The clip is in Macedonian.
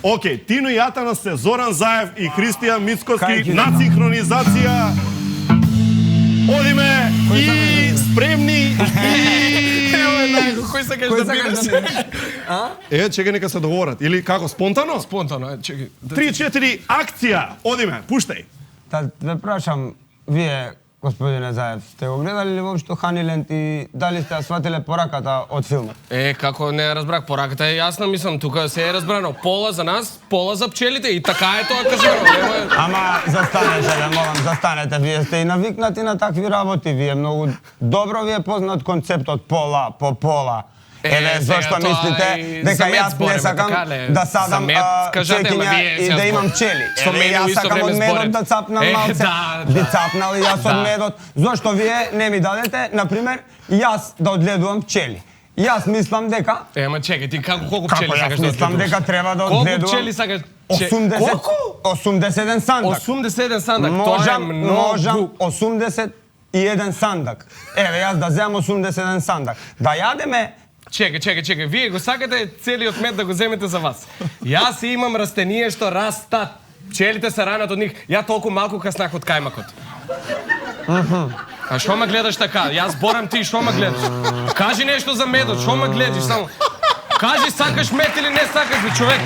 Океј, Тино и Атанас се Зоран Заев и Христијан Мицкоски на синхронизација. Одиме и спремни Кој сакаш да бидеш? Чекај нека се договорат. Или како, спонтано? Спонтано, чекај. 3-4 акција. Одиме, пуштај. Да ве прашам, вие, господине Заев, сте го гледали ли воопшто Ханиленд и дали сте сватиле пораката од филмот? Како не разбрах, пораката е јасна, мислам, тука се е разбрано. Пола за нас, пола за пчелите и така е тоа кажано. Ама застанете, ве молам, застанете. Вие сте и навикнати на такви работи. Вие многу добро ви е познат концептот пола по пола. Еве, зашто мислите дека јас не сакам да садам чекиња и да имам пчели? Еве, јас сакам од медот да цапнам малце. Би цапнал и јас од медот. Зошто вие не ми дадете, например, јас да одгледувам пчели? Јас мислам дека... Ема чекај, ти колку пчели сакаш да одгледуваш? Како јас мислам дека треба да одгледувам... Колку пчели сакаш? 81 сандак. 81 сандак, тоа е многу. Можам 81 сандак. Еве, јас да земам 81 сандак. Да јадеме... Чекај, вие го сакате целиот мед да го земете за вас. Јас имам растение што растат. Пчелите се ранат од нив. Ја толку малку каснах од кајмакот. А што ме гледаш така? Јас борам, ти што ме гледаш? Кажи нешто за медот, што ме гледаш само? Кажи сакаш мед или не сакаш, бе човек?